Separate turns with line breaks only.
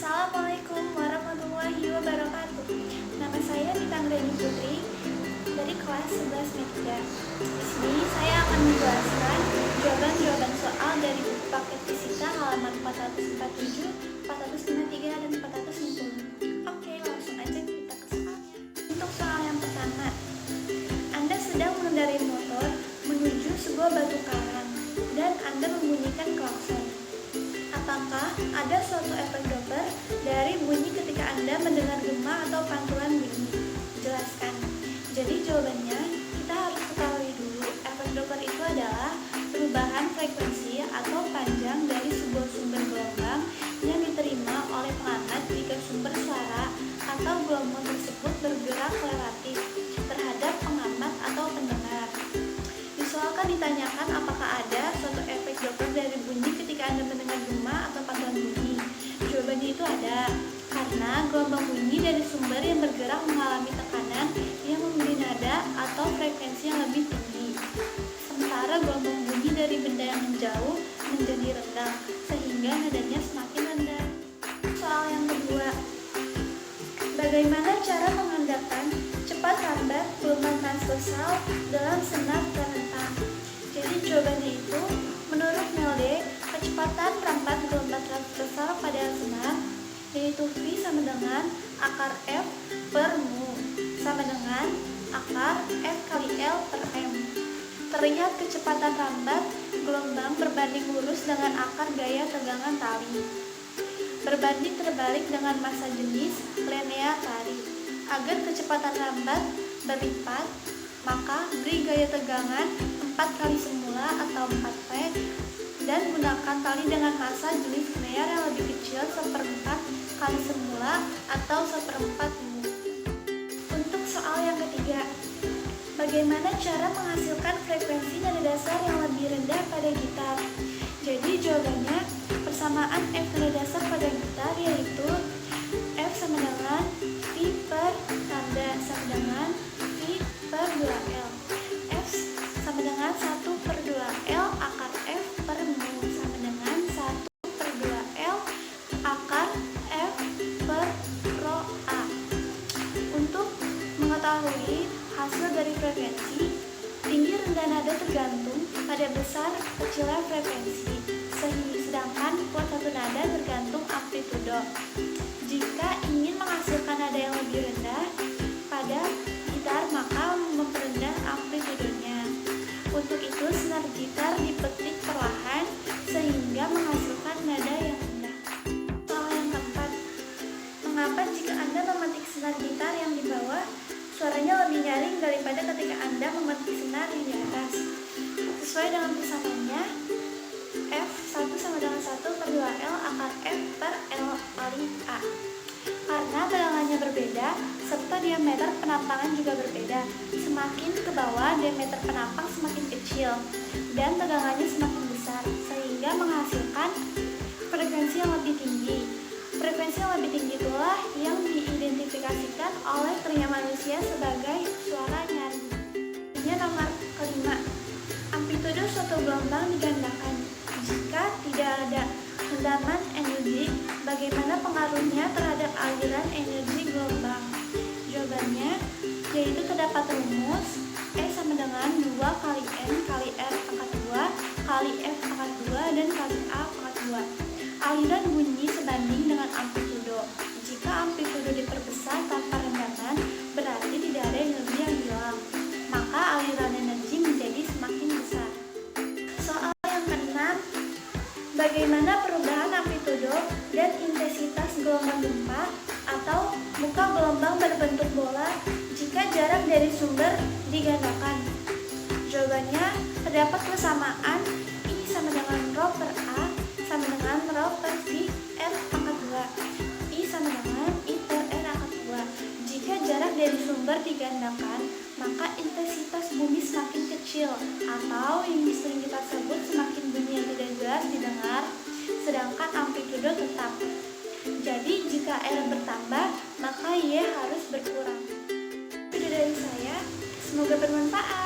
Assalamualaikum warahmatullahi wabarakatuh. Nama saya Dita Anggreni Putri dari kelas 11 Media. Di sini saya akan menjelaskan jawaban-jawaban soal dari buku paket fisika halaman 447, 453, dan 460. Oke, langsung aja kita ke soalnya. Untuk soal yang pertama, Anda sedang mengendarai motor menuju sebuah batu karang dan Anda membunyikan klakson. Apakah ada suatu efek Doppler dari bunyi ketika Anda mendengar gema atau pantulan bunyi? Jelaskan. Jadi jawabannya, kita harus ketahui dulu, efek Doppler itu adalah perubahan frekuensi atau panjang dari sebuah sumber gelombang yang diterima oleh pengamat jika sumber suara atau gelombang tersebut bergerak relatif terhadap pengamat atau pendengar. Disoalkan ditanyakan apakah ada suatu efek Doppler dari bunyi ketika Anda mendengar gema atau pantulan bunyi. Jawabannya itu ada, karena gelombang bunyi dari sumber yang bergerak mengalami tekanan yang memberi nada atau frekuensi yang lebih tinggi. Sementara gelombang bunyi dari benda yang menjauh menjadi rendah, sehingga nadanya semakin rendah. Soal yang kedua, bagaimana cara mengandalkan cepat lambat gelombang transversal dalam senar terentang? Jadi jawabannya itu, menurut Melde, kecepatan rampat gelombang transversal pada senar yaitu V sama dengan akar F per mu sama dengan akar F kali L per M. Terlihat kecepatan rambat gelombang berbanding lurus dengan akar gaya tegangan tali berbanding terbalik dengan massa jenis linear tali. Agar kecepatan rambat berlipat, maka beri gaya tegangan 4 kali semula atau 4P dan gunakan tali dengan massa jenis linear yang lebih kecil 1/4 kali semula atau 1/4 mu. Untuk soal yang ketiga, bagaimana cara menghasilkan frekuensi nada dasar yang lebih rendah pada gitar? Jadi jawabannya, persamaan F nada dasar pada gitar yaitu F sama dengan V per tanda sama dengan V per 2L. F sama dengan 1/2L akar F per mu sama dengan 1/2L akar F per rho A. Untuk mengetahui hasil dari frekuensi, tinggi rendah nada tergantung pada besar kecilnya frekuensi, sedangkan kuat satu nada tergantung amplitudo. Jika ingin menghasilkan nada yang lebih rendah pada gitar, maka memperendah amplitudonya. Untuk itu, senar gitar dipetik perlahan sehingga menghasilkan nada yang rendah. Soal yang keempat, mengapa jika Anda memetik senar gitar yang di bawah, suaranya lebih nyaring daripada ketika Anda memetik senar yang di atas? Sesuai dengan persamaannya, F1 sama dengan 1/2L akar F per L kali A. Karena tegangannya berbeda, serta diameter penampangan juga berbeda. Semakin ke bawah, diameter penampang semakin kecil, dan tegangannya semakin besar, sehingga menghasilkan frekuensi yang lebih tinggi. Frekuensi yang lebih tinggi itulah yang diidentifikasikan oleh telinga manusia sebagai suara nyaring. Ini nomor kelima, amplitudo suatu gelombang digandakan. Jika tidak ada hendaman energi, bagaimana pengaruhnya terhadap aliran energi gelombang? Jawabannya, yaitu terdapat rumus E sama dengan 2 kali N kali R pangkat 2 kali F pangkat 2 dan kali A pangkat 2. Aliran bunyi sebanding dengan amplitudo. Jika amplitudo diperbesar tanpa rendaman, berarti tidak ada energi yang hilang, maka aliran energi menjadi semakin besar. Soal yang keenam, bagaimana perubahan amplitudo dan intensitas gelombang gempa atau muka gelombang berbentuk bola jika jarak dari sumber digandakan? Jawabannya, terdapat persamaan I sama dengan rho per A sama dengan rho per V R pangkat 2. I sama dengan I per R akar 2. Jika jarak dari sumber digandakan, maka intensitas bunyi semakin kecil, atau yang sering kita sebut semakin bunyi yang tidak jelas didengar, sedangkan amplitudo tetap. Jadi jika R bertambah, maka Y harus berkurang. Itu dari saya, semoga bermanfaat.